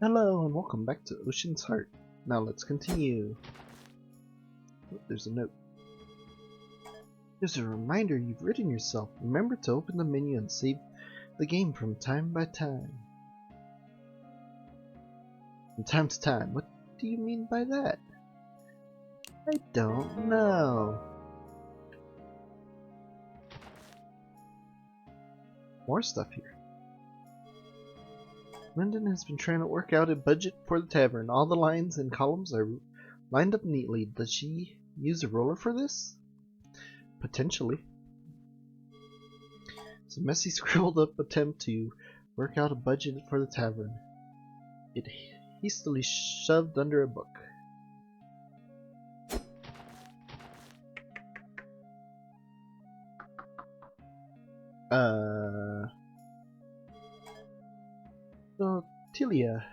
Hello and welcome back to Ocean's Heart. Now let's continue. Oh, there's a note. There's a reminder you've written yourself. Remember to open the menu and save the game from time by time. From time to time. What do you mean by that? I don't know. More stuff here. Lyndon has been trying to work out a budget for the tavern. All the lines and columns are lined up neatly. Does she use a roller for this? Potentially. It's a messy scribbled up attempt to work out a budget for the tavern. It hastily shoved under a book. So, Tilia,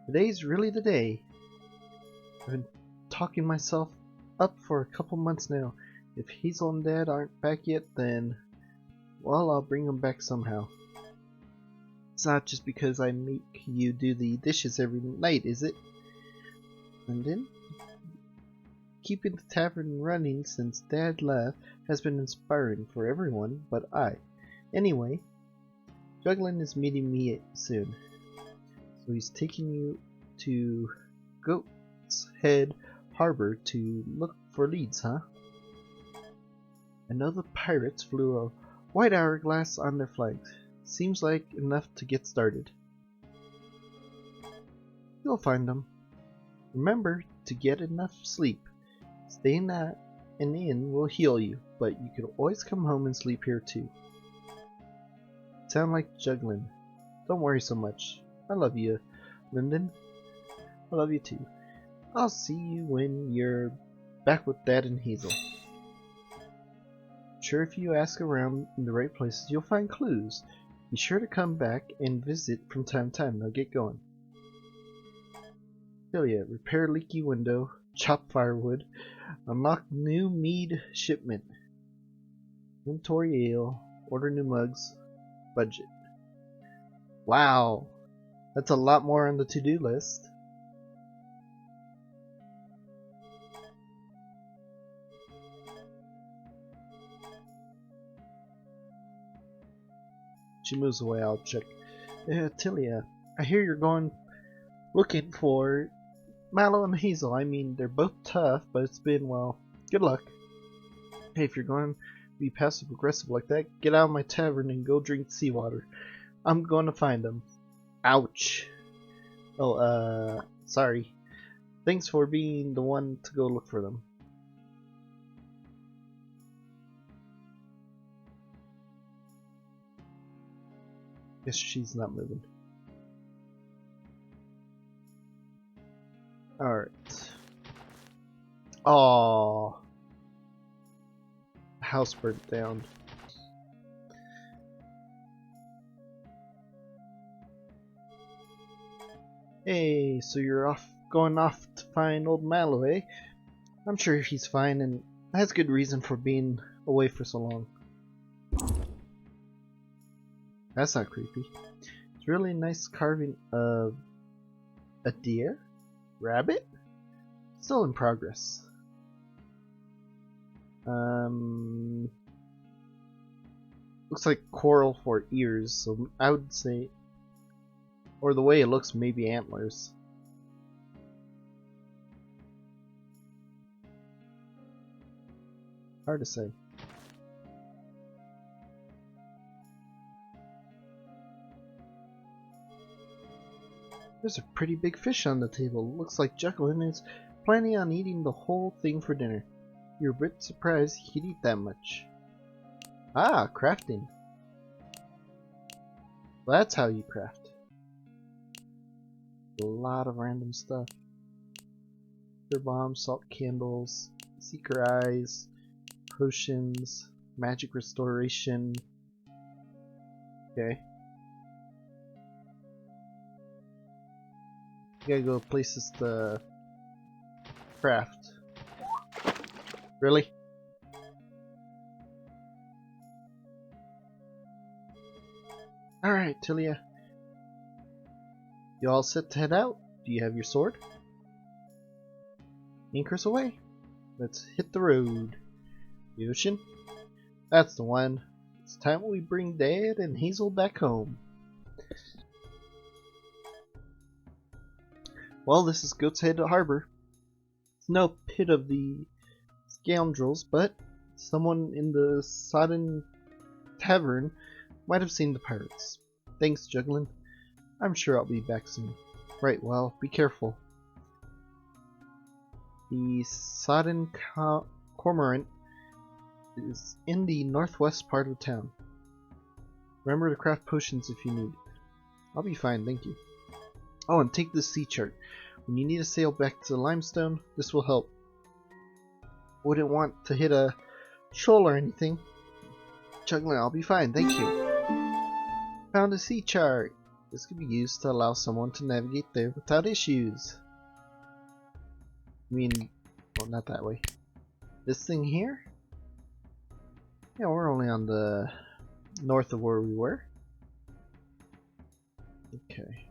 today's really the day. I've been talking myself up for a couple months now. If Hazel and Dad aren't back yet, then, well, I'll bring them back somehow. It's not just because I make you do the dishes every night, is it? And then, keeping the tavern running since Dad left has been inspiring for everyone but I. Anyway, Juggling is meeting me soon, so he's taking you to Goatshead Harbor to look for leads, huh? I know the pirates flew a white hourglass on their flags. Seems like enough to get started. You'll find them. Remember to get enough sleep. Staying at an inn will heal you, but you can always come home and sleep here too. Sound like Juggling. Don't worry so much. I love you, Lyndon. I love you too. I'll see you when you're back with Dad and Hazel. Sure, if you ask around in the right places, you'll find clues. Be sure to come back and visit from time to time. Now get going. Tilia, repair leaky window, chop firewood, unlock new mead shipment, inventory ale, order new mugs, budget. Wow, that's a lot more on the to-do list. She moves away, I'll check. Tilia, I hear you're going looking for Mallow and Hazel. I mean, they're both tough, but it's been, well, good luck. Hey, if you're going to be passive-aggressive like that, get out of my tavern and go drink seawater. I'm going to find them. Ouch. Oh, sorry. Thanks for being the one to go look for them. Guess she's not moving. Alright. Aww. House burnt down. Hey, so you're going off to find old Mallow, eh? I'm sure he's fine and has good reason for being away for so long. That's not creepy. It's really nice carving of a deer? Rabbit? Still in progress. Looks like coral for ears, so I would say, or the way it looks, maybe antlers. Hard to say. There's a pretty big fish on the table. Looks like Juggling is planning on eating the whole thing for dinner. You're a bit surprised he'd eat that much. Ah, crafting. That's how you craft. A lot of random stuff. Bombs, salt candles, seeker eyes, potions, magic restoration. Okay. You gotta go places to craft. Really? Alright, Tilia. You all set to head out? Do you have your sword? Anchors away. Let's hit the road. The ocean? That's the one. It's time we bring Dad and Hazel back home. Well, this is Goatshead Harbor. It's no pit of the scoundrels, but someone in the sodden tavern might have seen the pirates. Thanks, Juggling. I'm sure I'll be back soon. Right, well, be careful. The sodden cormorant is in the northwest part of town. Remember to craft potions if you need. I'll be fine, thank you. Oh, and take this sea chart. When you need to sail back to the limestone, this will help. Wouldn't want to hit a shoal or anything. Juggling, I'll be fine, thank you. Found a sea chart. This could be used to allow someone to navigate there without issues. I mean, well, not that way. This thing here? Yeah, we're only on the north of where we were. Okay.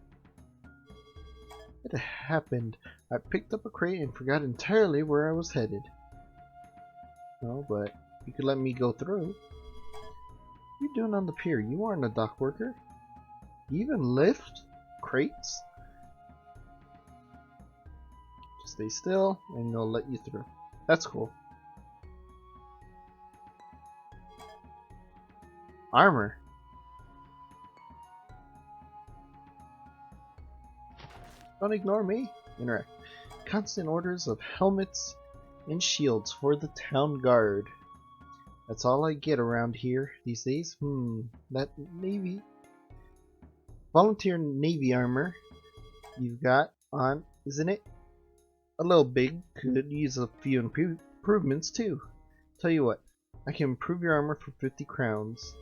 It happened. I picked up a crate and forgot entirely where I was headed. No, but you could let me go through. What are you doing on the pier? You aren't a dock worker. You even lift crates? Just stay still and they'll let you through. That's cool. Armor. Don't ignore me. Interact. Constant orders of helmets and shields for the town guard. That's all I get around here these days. That Navy. Volunteer Navy armor you've got on, isn't it? A little big. Could use a few improvements too. Tell you what, I can improve your armor for 50 crowns.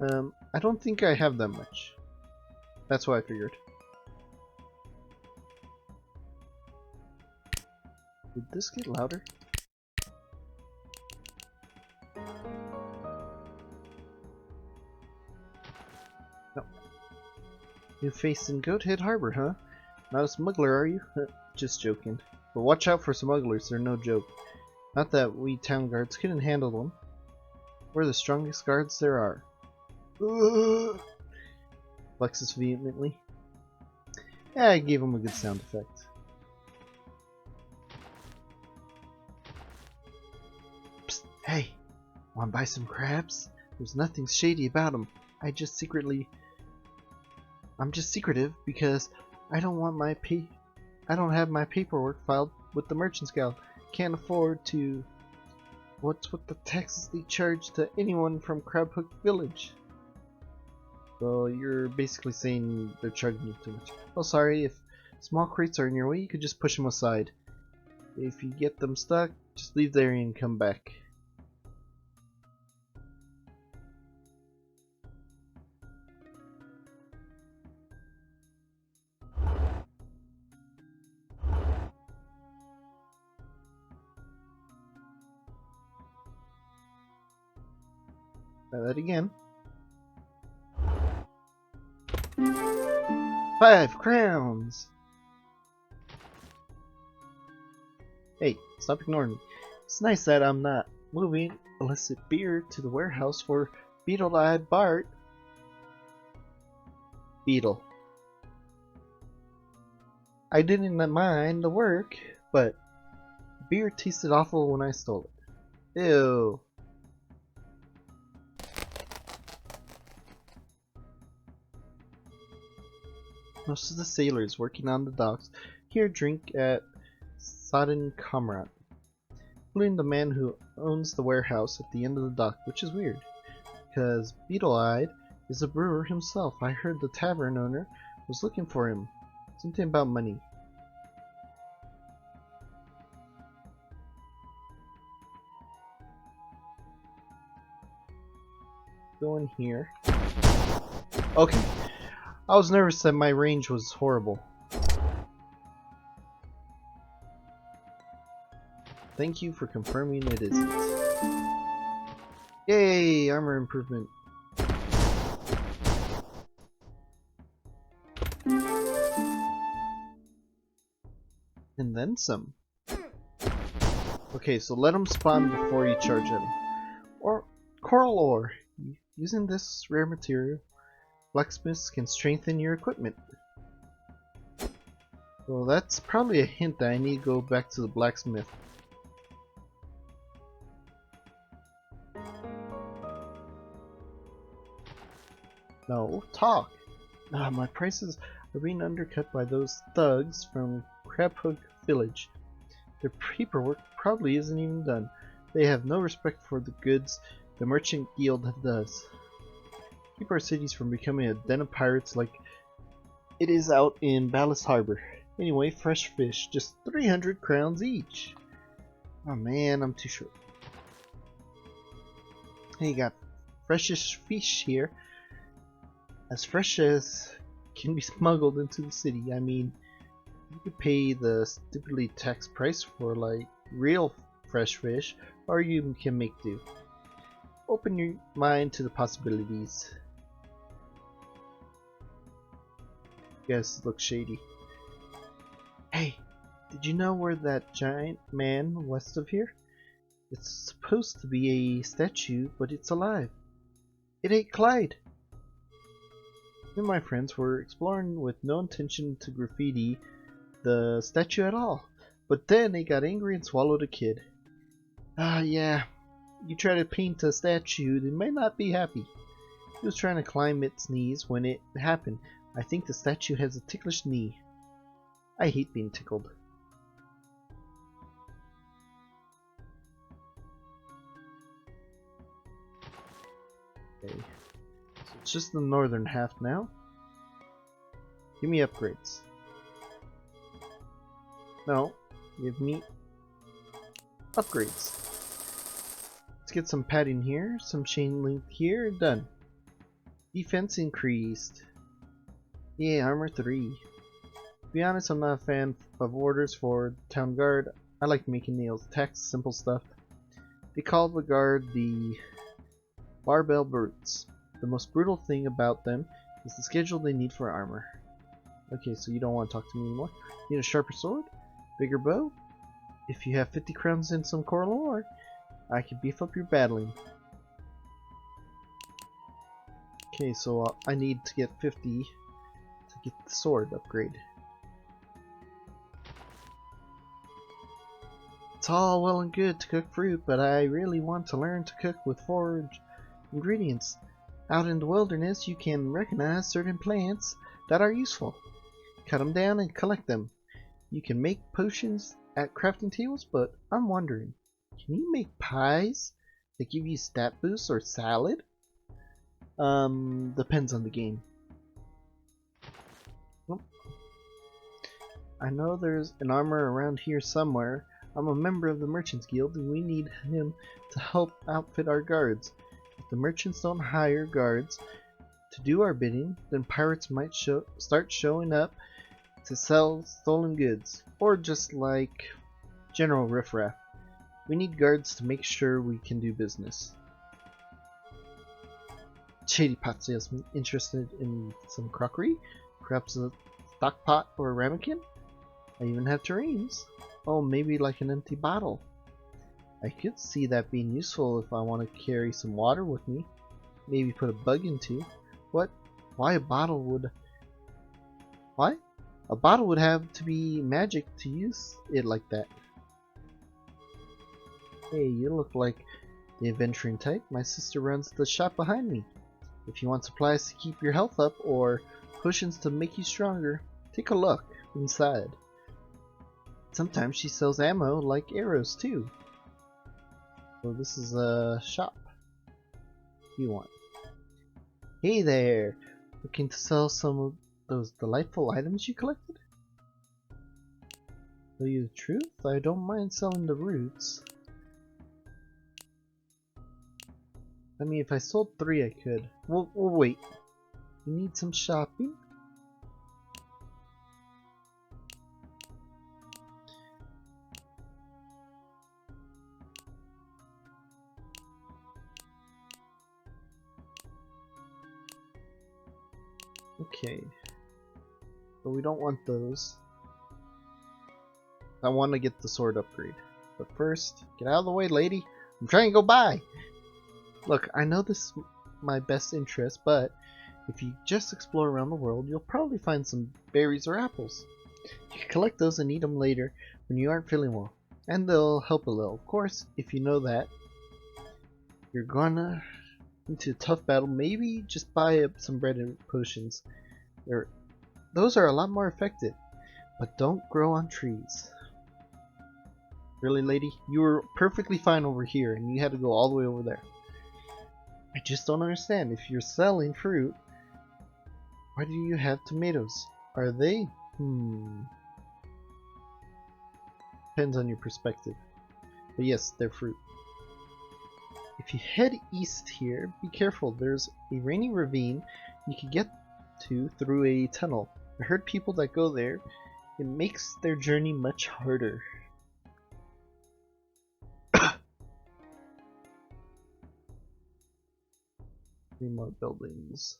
I don't think I have that much. That's what I figured. Did this get louder? No. New face in Goatshead Harbor, huh? Not a smuggler, are you? Just joking. But watch out for smugglers, they're no joke. Not that we town guards couldn't handle them. We're the strongest guards there are. Flexes vehemently. Yeah, I gave him a good sound effect. Psst, hey, wanna buy some crabs? There's nothing shady about them. I'm just secretive because I don't have my paperwork filed with the Merchant's Guild. Can't afford to. What's with the taxes they charge to anyone from Crabhook Village? So you're basically saying they're charging you too much. Oh, sorry, if small crates are in your way, you could just push them aside. If you get them stuck, just leave the area and come back. Try that again. 5 crowns! Hey, stop ignoring me. It's nice that I'm not moving illicit beer to the warehouse for Beetle-Eyed Bart. Beetle. I didn't mind the work, but beer tasted awful when I stole it. Ew. Most of the sailors working on the docks here drink at Sodden Comrade, including the man who owns the warehouse at the end of the dock, which is weird, because Beetle-Eyed is a brewer himself. I heard the tavern owner was looking for him. Something about money. Go in here. Okay. I was nervous that my range was horrible. Thank you for confirming it isn't. Yay! Armor improvement. And then some. Okay, so let them spawn before you charge them. Or coral ore. Using this rare material, blacksmiths can strengthen your equipment. Well, that's probably a hint that I need to go back to the blacksmith. No, talk! My prices are being undercut by those thugs from Crabhook Village. Their paperwork probably isn't even done. They have no respect for the goods the Merchant Guild does. Keep our cities from becoming a den of pirates like it is out in Ballast Harbor. Anyway, fresh fish, just 300 crowns each. Oh man, I'm too short. Hey, you got freshish fish here. As fresh as can be smuggled into the city. I mean, you could pay the stupidly taxed price for like real fresh fish, or you can make do. Open your mind to the possibilities. Guess looks shady. Hey, did you know where that giant man west of here? It's supposed to be a statue, but it's alive. It ate Clyde. Me and my friends were exploring with no intention to graffiti the statue at all, but then they got angry and swallowed a kid. Yeah, you try to paint a statue, they may not be happy. He was trying to climb its knees when it happened. I think the statue has a ticklish knee. I hate being tickled. Okay. So it's just the northern half now. Give me upgrades. No, give me upgrades. Let's get some padding here, some chain link here, done. Defense increased. Yeah, armor 3. To be honest, I'm not a fan of orders for town guard. I like making nails, attacks, simple stuff. They call the guard the barbell brutes. The most brutal thing about them is the schedule they need for armor. Okay, so you don't want to talk to me anymore. Need a sharper sword? Bigger bow? If you have 50 crowns and some coral ore, I can beef up your battling. Okay, so I need to get 50 to get the sword upgrade. It's all well and good to cook fruit, but I really want to learn to cook with foraged ingredients. Out in the wilderness, you can recognize certain plants that are useful. Cut them down and collect them. You can make potions at crafting tables, but I'm wondering, can you make pies that give you stat boosts or salad? Depends on the game. Well, I know there's an armor around here somewhere. I'm a member of the Merchants Guild and we need him to help outfit our guards. If the merchants don't hire guards to do our bidding, then pirates might start showing up to sell stolen goods, or just like general riffraff. We need guards to make sure we can do business. Shady Pot salesman interested in some crockery, perhaps a stock pot or a ramekin. I even have terrains. Oh, maybe like an empty bottle. I could see that being useful if I want to carry some water with me. Maybe put a bug into. What? Why a bottle would... Why? A bottle would have to be magic to use it like that. Hey, you look like the adventuring type. My sister runs the shop behind me. If you want supplies to keep your health up or potions to make you stronger, take a look inside. Sometimes she sells ammo like arrows too. So this is a shop. What do you want? Hey there! Looking to sell some of those delightful items you collected? Tell you the truth, I don't mind selling the roots. I mean, if I sold 3 I could. We'll wait. You need some shopping? Okay. but we don't want those. I want to get the sword upgrade. But first, get out of the way, lady. I'm trying to go by. Look, I know this is my best interest, but if you just explore around the world, you'll probably find some berries or apples. You can collect those and eat them later when you aren't feeling well. And they'll help a little. Of course, if you know that you're gonna into a tough battle, maybe just buy up some bread and potions. Those are a lot more effective, but don't grow on trees. Really, lady? You were perfectly fine over here, and you had to go all the way over there. I just don't understand. If you're selling fruit, why do you have tomatoes? Are they? Depends on your perspective. But yes, they're fruit. If you head east here, be careful. There's a rainy ravine you can get to through a tunnel. I heard people that go there, it makes their journey much harder. 3 more buildings.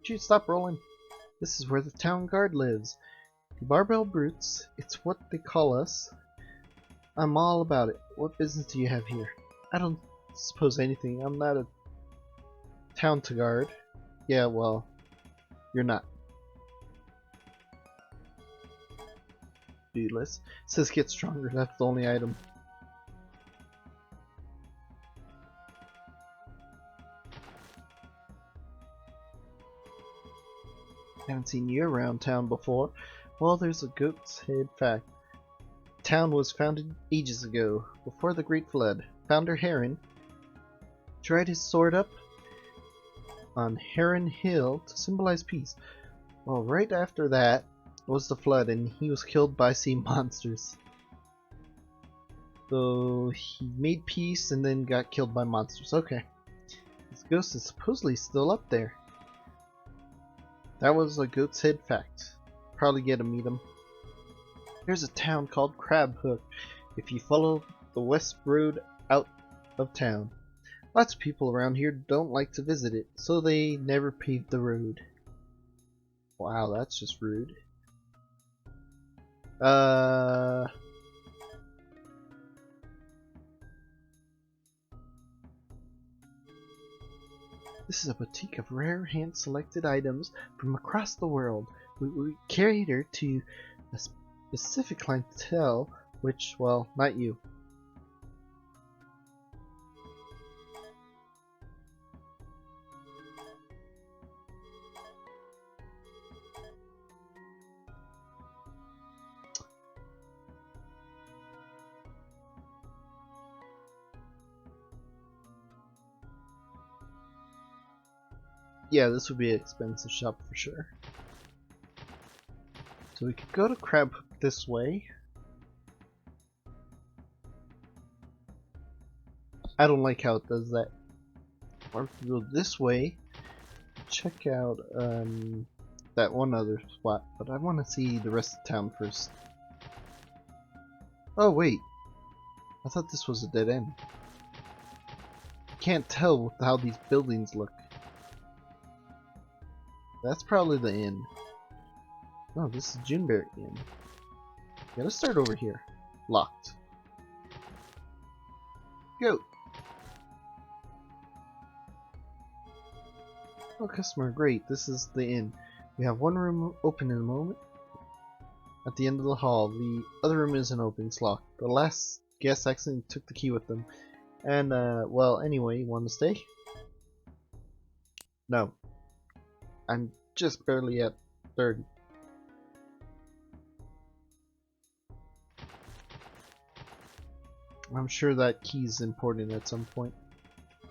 Shoot, stop rolling. This is where the town guard lives. The barbell brutes, it's what they call us. I'm all about it. What business do you have here? I don't suppose anything. I'm not a town to guard. Yeah, well, you're not. Dude, list. It says get stronger. That's the only item. Haven't seen you around town before. Well, there's a Goatshead fact. The town was founded ages ago, before the Great Flood. Founder Heron tried his sword up on Heron Hill to symbolize peace. Well, right after that was the flood, and he was killed by sea monsters. So he made peace and then got killed by monsters. Okay. His ghost is supposedly still up there. That was a Goatshead fact. Probably get to meet him. There's a town called Crab Hook if you follow the west road out of town. Lots of people around here don't like to visit it, so they never paved the road. Wow, that's just rude. This is a boutique of rare hand-selected items from across the world. We cater to a specific clientele, which, well, not you. Yeah, this would be an expensive shop for sure. So we could go to Crab Hook this way. I don't like how it does that. Or we could go this way. Check out that one other spot, but I want to see the rest of town first. Oh wait, I thought this was a dead end. Can't tell with how these buildings look. That's probably the inn. Oh, this is Juneberry Inn. Yeah, let's start over here. Locked. Go! Oh, customer, great. This is the inn. We have one room open in a moment. At the end of the hall. The other room isn't open, it's locked. The last guest accidentally took the key with them. And, well, anyway, want to stay? No. I'm just barely at 30. I'm sure that key's important at some point.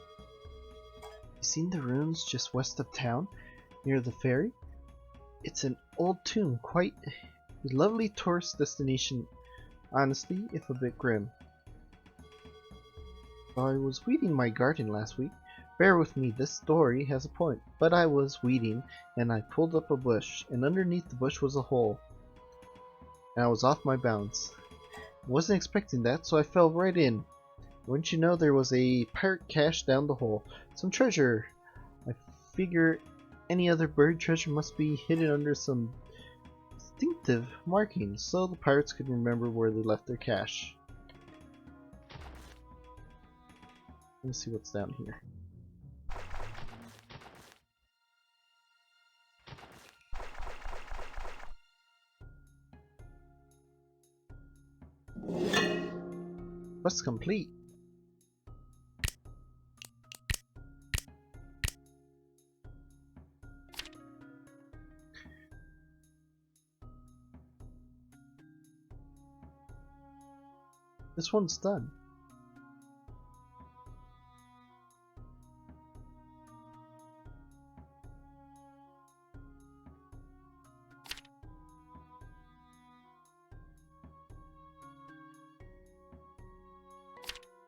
You seen the ruins just west of town, near the ferry? It's an old tomb, quite a lovely tourist destination, honestly, if a bit grim. While I was weeding my garden last week, bear with me, this story has a point, but I was weeding, and I pulled up a bush, and underneath the bush was a hole, and I was off my balance. I wasn't expecting that, so I fell right in. Wouldn't you know, there was a pirate cache down the hole. Some treasure. I figure any other buried treasure must be hidden under some distinctive markings, so the pirates could remember where they left their cash. Let me see what's down here. Quest complete. This one's done.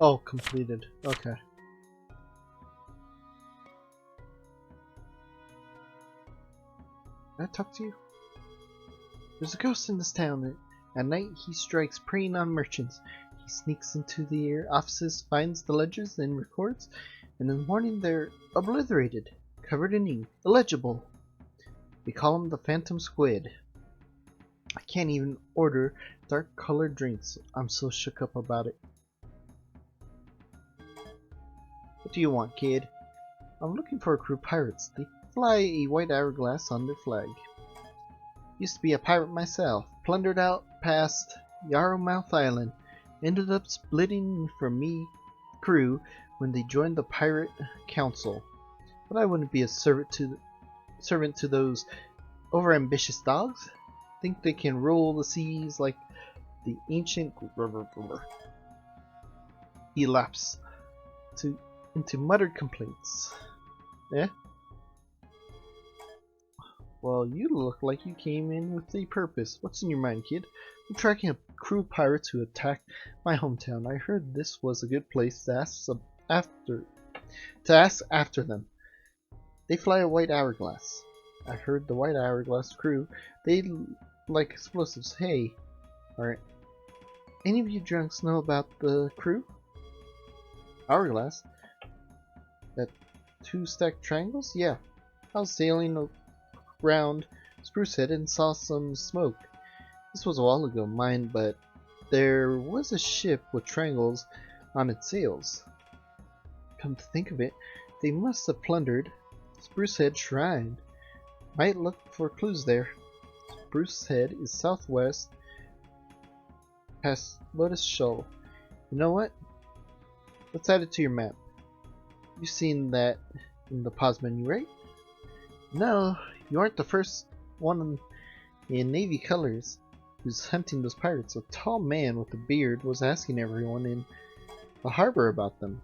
Oh, completed. Okay. Can I talk to you? There's a ghost in this town. At night he strikes, preying on merchants. He sneaks into their offices, finds the ledgers, then records, and in the morning they're obliterated, covered in ink, illegible. We call him the Phantom Squid. I can't even order dark colored drinks. I'm so shook up about it. What do you want, kid? I'm looking for a crew of pirates. They fly a white hourglass on their flag. Used to be a pirate myself. Plundered out past Yarmouth Island. Ended up splitting from me crew when they joined the pirate council. But I wouldn't be a servant to those overambitious dogs. Think they can rule the seas like the ancient. He lapsed into muttered complaints. Eh? Well, you look like you came in with a purpose. What's in your mind, kid? I'm tracking a crew of pirates who attacked my hometown. I heard this was a good place to ask after them. They fly a white hourglass. I heard the white hourglass crew, they like explosives. Hey, are any of you drunks know about the crew? Hourglass? That two stacked triangles? Yeah. I was sailing around Sprucehead and saw some smoke. This was a while ago, mine, but there was a ship with triangles on its sails. Come to think of it, they must have plundered Sprucehead Shrine. Might look for clues there. Sprucehead is southwest past Lotus Shoal. You know what? Let's add it to your map. You've seen that in the pause menu, right? No, you aren't the first one in navy colors who's hunting those pirates. A tall man with a beard was asking everyone in the harbor about them.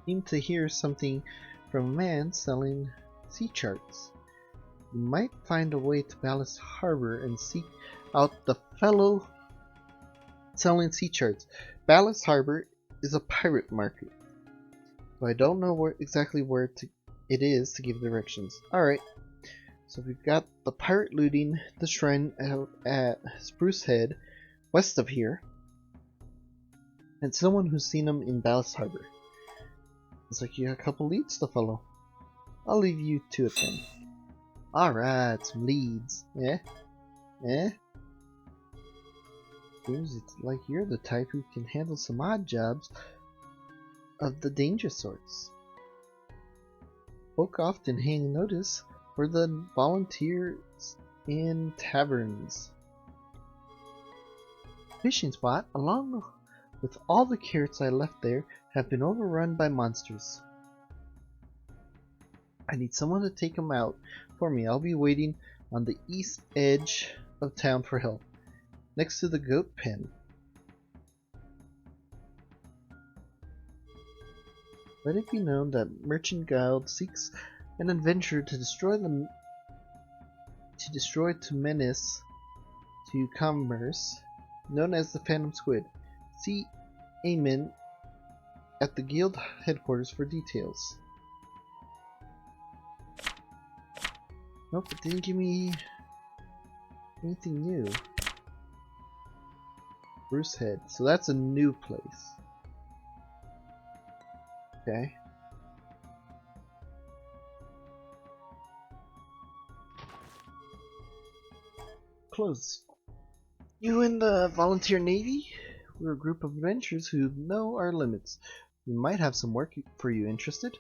Seemed to hear something from a man selling sea charts. You might find a way to Ballast Harbor and seek out the fellow selling sea charts. Ballast Harbor is a pirate market, so I don't know exactly where it is to give directions. Alright, so we've got the pirate looting the shrine out at Sprucehead, west of here, and someone who's seen them in Ballast Harbor. Looks like you got a couple leads to follow. I'll leave you to it then. Alright, some leads. Eh? Eh? Seems it's like you're the type who can handle some odd jobs of the danger sorts. Folk often hang notice for the volunteers in taverns. Fishing spot, along with all the carrots I left there, have been overrun by monsters. I need someone to take them out for me. I'll be waiting on the east edge of town for help, next to the goat pen. Let it be known that Merchant Guild seeks an adventurer to destroy to menace to commerce, known as the Phantom Squid. See Amen at the guild headquarters for details. Nope, it didn't give me anything new. Sprucehead, so that's a new place. Okay. clothes. You in the volunteer navy? We're a group of adventurers who know our limits. We might have some work for you. Interested?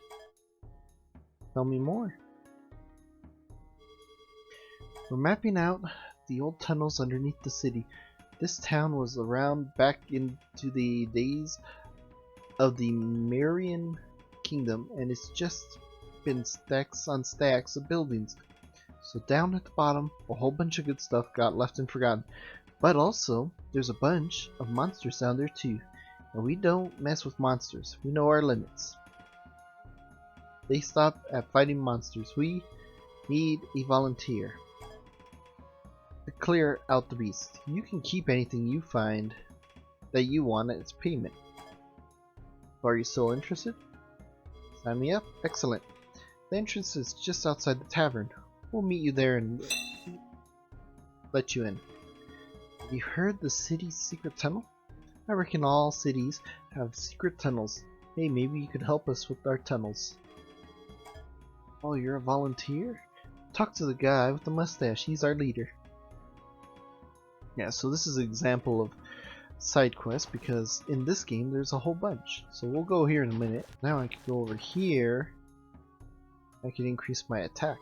Tell me more. We're mapping out the old tunnels underneath the city. This town was around back into the days of the Marian Kingdom, and it's just been stacks on stacks of buildings. So down at the bottom, a whole bunch of good stuff got left and forgotten. But also, there's a bunch of monsters down there too. And we don't mess with monsters. We know our limits. They stop at fighting monsters. We need a volunteer to clear out the beast. You can keep anything you find that you want as payment. Are you still interested? Sign me up? Excellent. The entrance is just outside the tavern. We'll meet you there and let you in. You heard the city's secret tunnel? I reckon all cities have secret tunnels. Hey, maybe you could help us with our tunnels. Oh, you're a volunteer? Talk to the guy with the mustache. He's our leader. Yeah, so this is an example of side quest, because in this game there's a whole bunch. So we'll go here in a minute. Now I can go over here. I can increase my attack.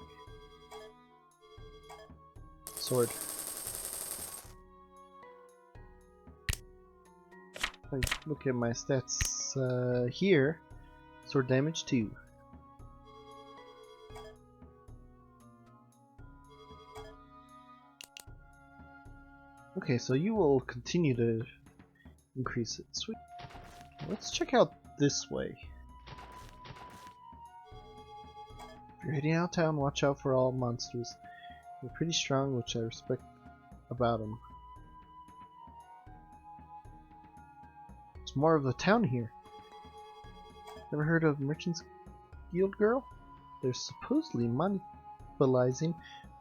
Sword. If I look at my stats here, sword damage 2. Okay, so you will continue to increase it. Sweet. Let's check out this way. If you're heading out of town, watch out for all monsters. They're pretty strong, which I respect about them. There's more of the town here. Ever heard of Merchants Guild Girl? They're supposedly monopolizing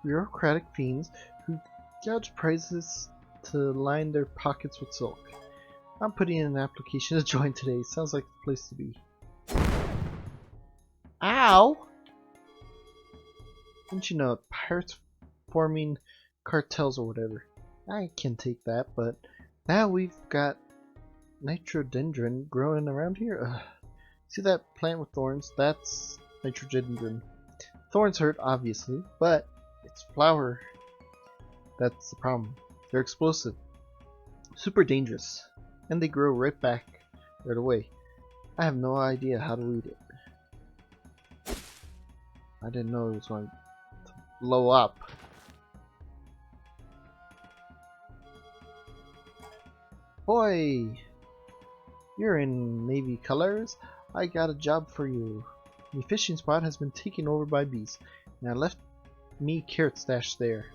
bureaucratic fiends who gouge prices to line their pockets with silk. I'm putting in an application to join today. Sounds like the place to be. Ow! Didn't you know pirates forming cartels or whatever? I can take that, but now we've got nitroglycerin growing around here. Ugh. See that plant with thorns? That's nitroglycerin. Thorns hurt, obviously, but it's flower. That's the problem. They're explosive, super dangerous, and they grow right back right away. I have no idea how to read it. I didn't know it was going to blow up. Boy, you're in navy colors. I got a job for you. The fishing spot has been taken over by bees, and I left me carrot stashed there.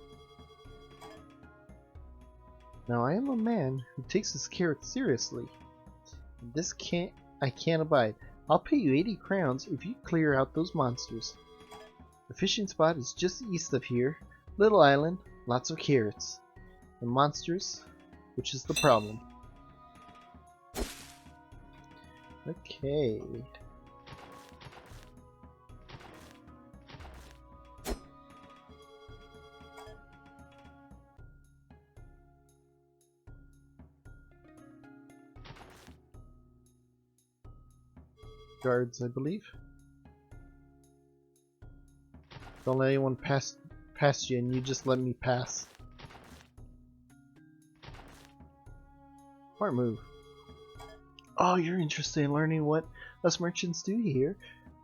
Now I am a man who takes his carrots seriously. This I can't abide. I'll pay you 80 crowns if you clear out those monsters. The fishing spot is just east of here. Little island, lots of carrots. The monsters, which is the problem. Okay. Guards, I believe. Don't let anyone pass you, and you just let me pass. Smart move. Oh, you're interested in learning what us merchants do here?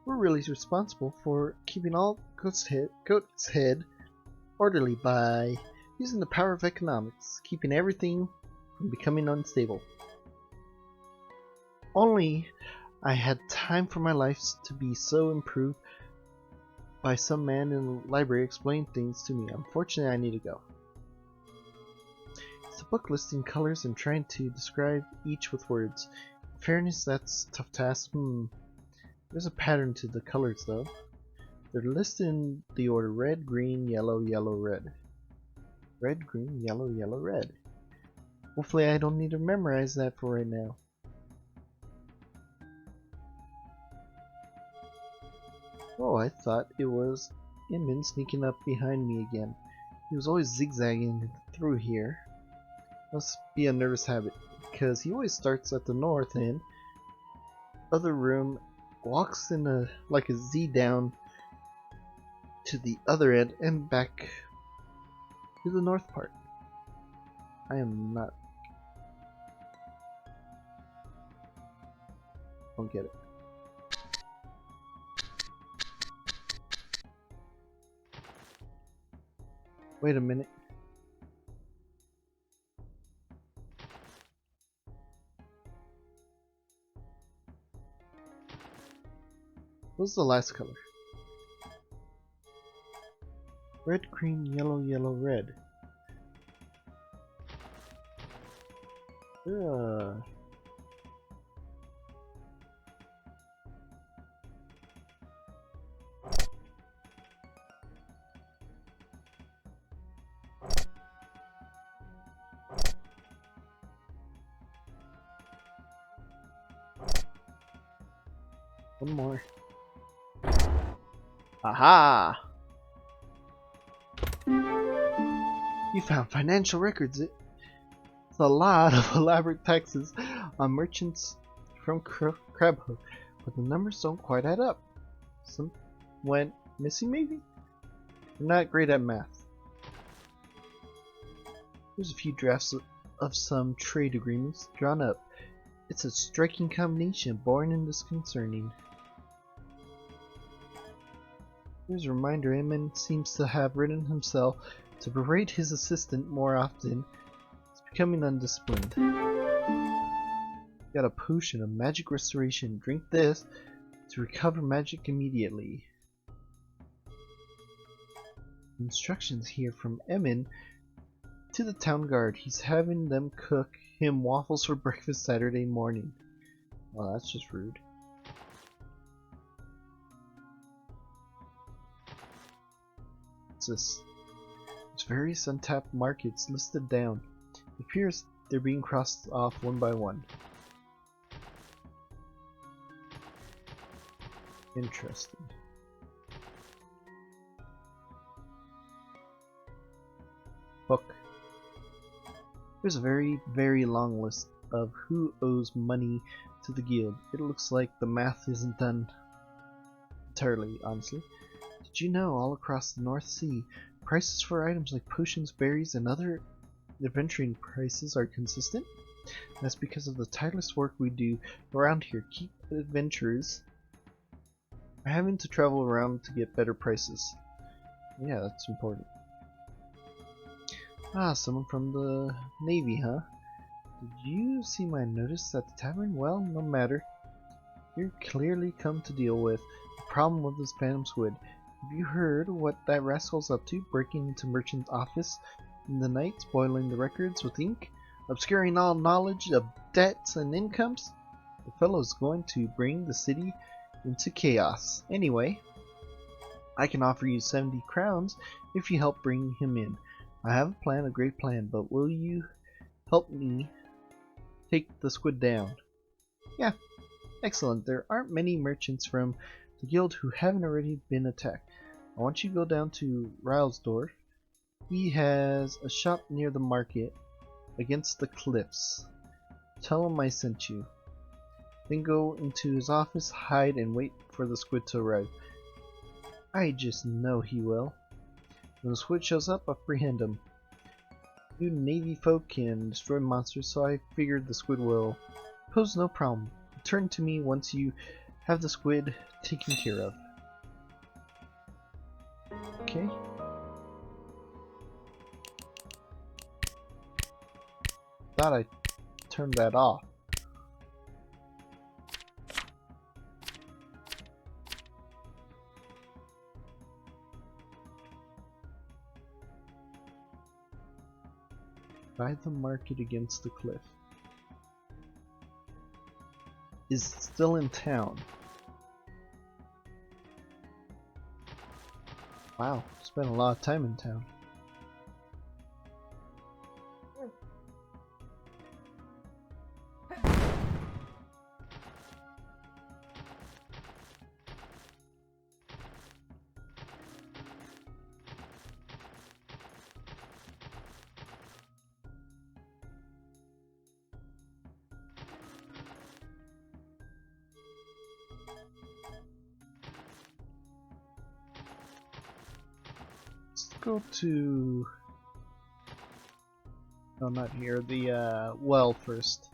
We're really responsible for keeping all Goatshead orderly by using the power of economics, keeping everything from becoming unstable. Only I had time for my life to be so improved by some man in the library explaining things to me. Unfortunately, I need to go. It's a book listing colors and trying to describe each with words. In fairness, that's a tough task. There's a pattern to the colors though. They're listed in the order red, green, yellow, yellow, red. Red, green, yellow, yellow, red. Hopefully I don't need to memorize that for right now. Oh, I thought it was Inman sneaking up behind me again. He was always zigzagging through here. Must be a nervous habit, because he always starts at the north end, other room, walks in like a Z down to the other end, and back to the north part. I am not... don't get it. Wait a minute. What's the last color? Red, green, yellow, yellow, red. One more. Aha! You found financial records. It's a lot of elaborate taxes on merchants from Crab Hook, but the numbers don't quite add up. Some went missing, maybe? I'm not great at math. There's a few drafts of some trade agreements drawn up. It's a striking combination, boring and disconcerting. Here's a reminder, Emin seems to have written himself to berate his assistant more often. It's becoming undisciplined. Got a potion of magic restoration. Drink this to recover magic immediately. Instructions here from Emin to the town guard. He's having them cook him waffles for breakfast Saturday morning. Well, that's just rude. What's this? There's various untapped markets listed down. It appears they're being crossed off one by one. Interesting. Book. There's a very, very long list of who owes money to the guild. It looks like the math isn't done entirely, honestly. Did you know all across the North Sea, prices for items like potions, berries, and other adventuring prices are consistent? That's because of the tireless work we do around here. Keep adventurers having to travel around to get better prices. Yeah, that's important. Ah, someone from the Navy, huh? Did you see my notice at the tavern? Well, no matter. You're clearly come to deal with the problem with this Phantom Squid. Have you heard what that rascal's up to? Breaking into merchant's office in the night, spoiling the records with ink, obscuring all knowledge of debts and incomes? The fellow's going to bring the city into chaos. Anyway, I can offer you 70 crowns if you help bring him in. I have a plan, a great plan, but will you help me take the squid down? Yeah, excellent. There aren't many merchants from the guild who haven't already been attacked. I want you to go down to Rylsdorf. He has a shop near the market against the cliffs. Tell him I sent you. Then go into his office, hide, and wait for the squid to arrive. I just know he will. When the squid shows up, apprehend him. You Navy folk can destroy monsters, so I figured the squid will pose no problem. Return to me once you have the squid taken care of. Okay. Thought I turned that off. By the market against the cliff. Is still in town. Wow, spent a lot of time in town. go to... No, not here. The well first.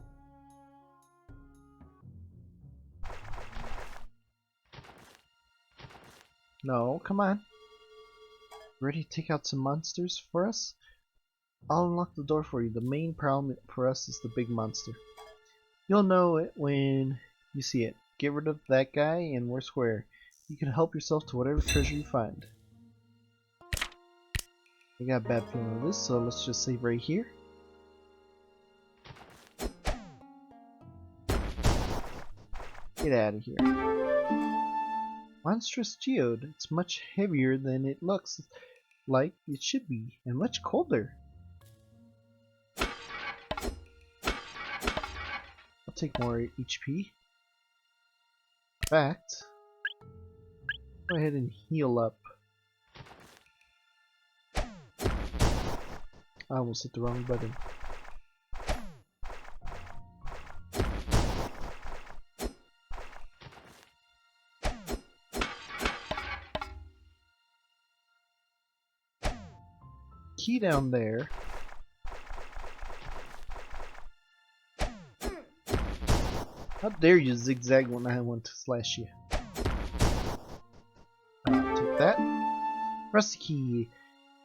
No, come on. Ready to take out some monsters for us? I'll unlock the door for you. The main problem for us is the big monster. You'll know it when you see it. Get rid of that guy and we're square. You can help yourself to whatever treasure you find. I got a bad feeling of this, so let's just save right here. Get out of here. Monstrous geode. It's much heavier than it looks like it should be, and much colder. I'll take more HP. In fact, go ahead and heal up. I almost hit the wrong button. Key down there. How dare you zigzag when I want to slash you? Take that. Rusty key.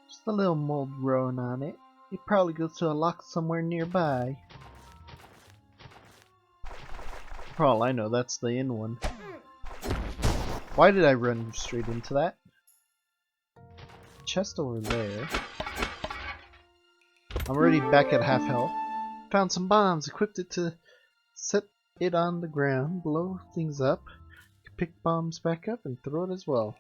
Just a little mold growing on it. It probably goes to a lock somewhere nearby. For all I know, that's the in one. Why did I run straight into that? Chest over there. I'm already back at half health. Found some bombs, equipped it to set it on the ground, blow things up. Pick bombs back up and throw it as well.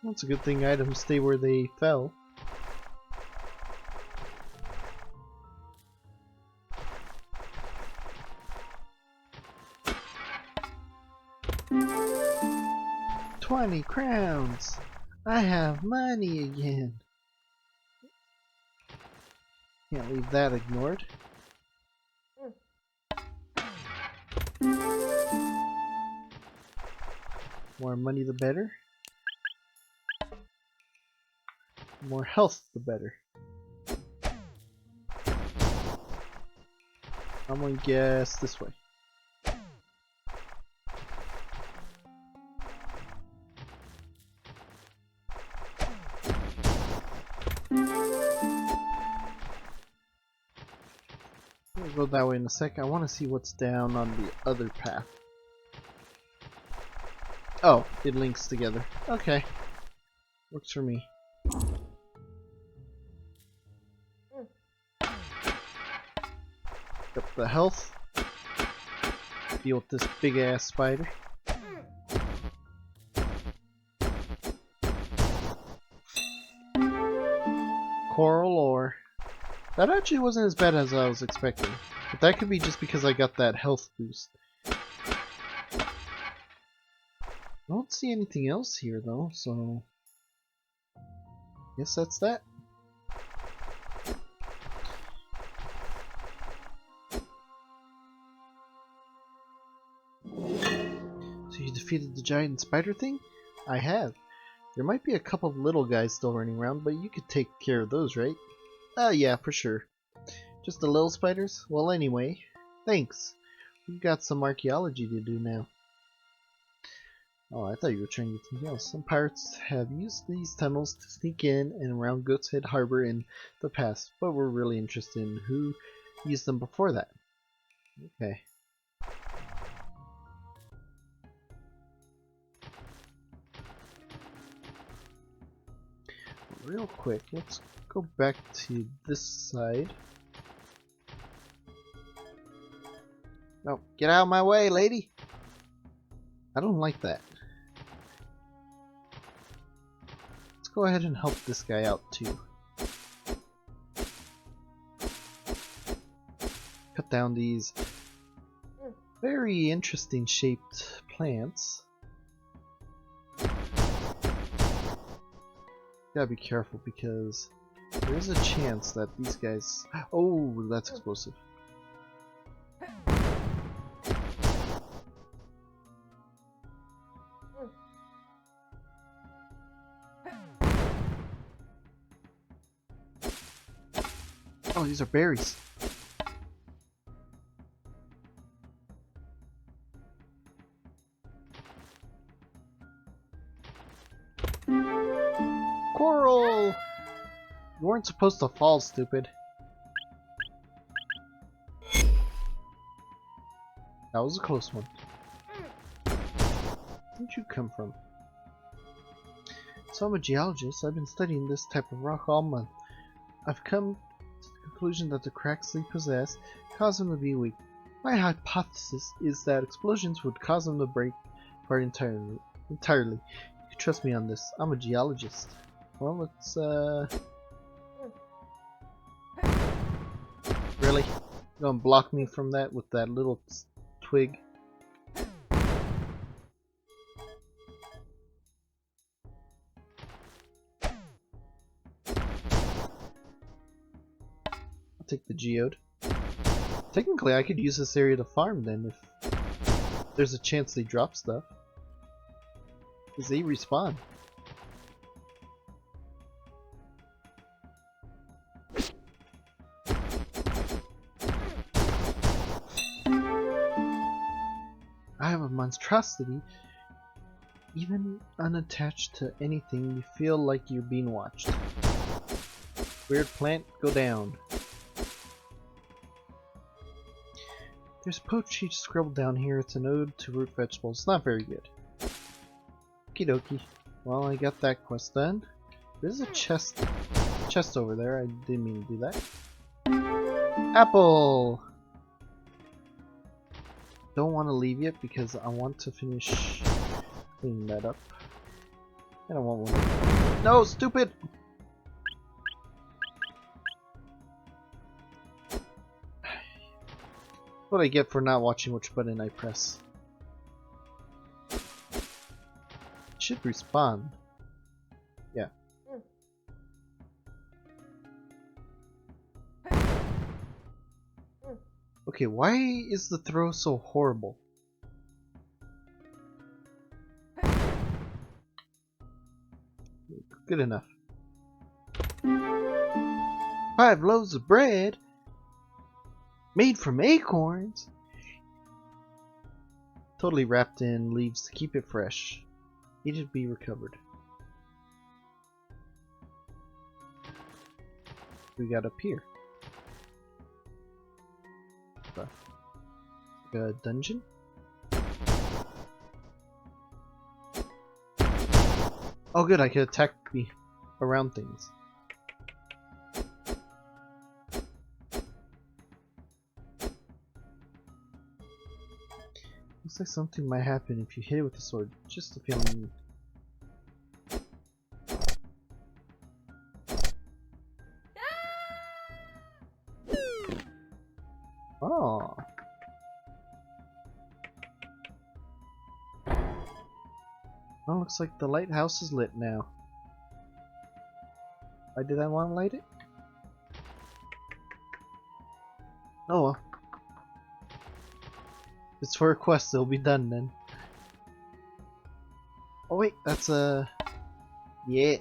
That's a good thing items stay where they fell. $20 crowns! I have money again! Can't leave that ignored. More money the better. More health the better. I'm gonna guess this way. We'll go that way in a sec. I want to see what's down on the other path. Oh, it links together. Okay. Works for me. Got the health. Deal with this big ass spider. Coral ore. That actually wasn't as bad as I was expecting. But that could be just because I got that health boost. I don't see anything else here though, so guess that's that. So you defeated the giant spider thing? I have. There might be a couple of little guys still running around, but you could take care of those, right? Yeah, for sure. Just the little spiders? Well, anyway, thanks. We've got some archaeology to do now. Oh, I thought you were trying to get something else. Some pirates have used these tunnels to sneak in and around Goatshead Harbor in the past, but we're really interested in who used them before that. Okay. Real quick, let's go back to this side. No, get out of my way, lady! I don't like that. Let's go ahead and help this guy out too. Cut down these very interesting shaped plants. Gotta be careful because there is a chance that these guys... Oh, that's explosive. Oh, these are berries. Coral! You weren't supposed to fall, stupid. That was a close one. Where'd you come from? So I'm a geologist. I've been studying this type of rock all month. I've come to the conclusion that the cracks they possess cause them to be weak. My hypothesis is that explosions would cause them to break apart entirely. You can trust me on this. I'm a geologist. Well, let's really? You gonna block me from that with that little twig? I'll take the geode. Technically, I could use this area to farm then if there's a chance they drop stuff. Because they respawn. I have a monstrosity. Even unattached to anything, you feel like you're being watched. Weird plant, go down. There's poetry scribbled down here. It's an ode to root vegetables. Not very good. Okie dokie. Well, I got that quest done. There's a chest over there. I didn't mean to do that. Apple! Don't want to leave yet because I want to finish cleaning that up. I don't want one. No, stupid! What I get for not watching which button I press. It should respawn. Yeah. Okay, why is the throw so horrible? Good enough. 5 loaves of bread made from acorns. Totally wrapped in leaves to keep it fresh. Needed to be recovered. We got up here. A dungeon? Oh good, I could attack around things. Looks like something might happen if you hit it with a sword. Just a feeling. Oh. Well, looks like the lighthouse is lit now. Why did I want to light it? Oh well. If it's for a quest, it'll be done then. Oh wait, that's a... yeah.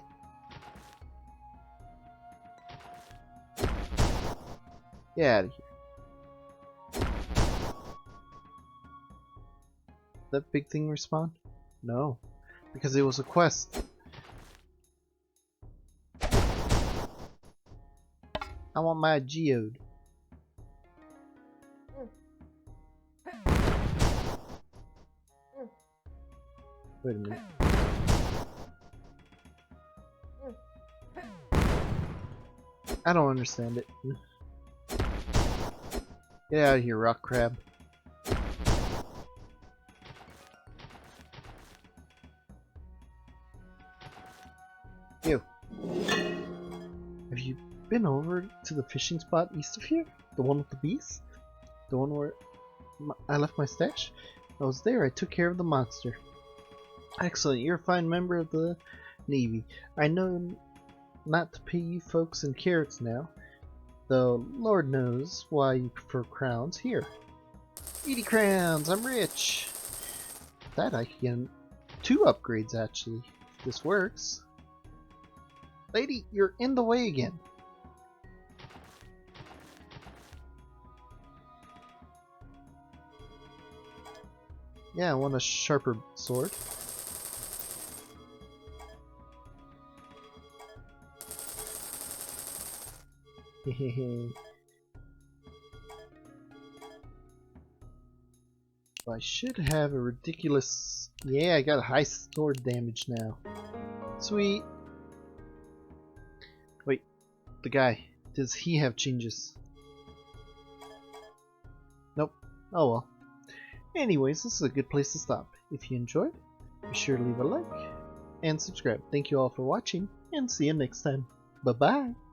Get out of here. That big thing respawn? No. Because it was a quest. I want my geode. Wait a minute. I don't understand it. Get out of here, rock crab. You. Have you been over to the fishing spot east of here? The one with the bees? The one where I left my stash? I was there. I took care of the monster. Excellent. You're a fine member of the Navy. I know not to pay you folks in carrots now, though Lord knows why you prefer crowns. Here. 80 crowns. I'm rich. That I can get 2 upgrades actually. If this works. Lady, you're in the way again. Yeah, I want a sharper sword. I should have a ridiculous... Yeah, I got a high sword damage now. Sweet. Wait, the guy. Does he have changes? Nope. Oh well. Anyways, this is a good place to stop. If you enjoyed, be sure to leave a like and subscribe. Thank you all for watching, and see you next time. Bye-bye.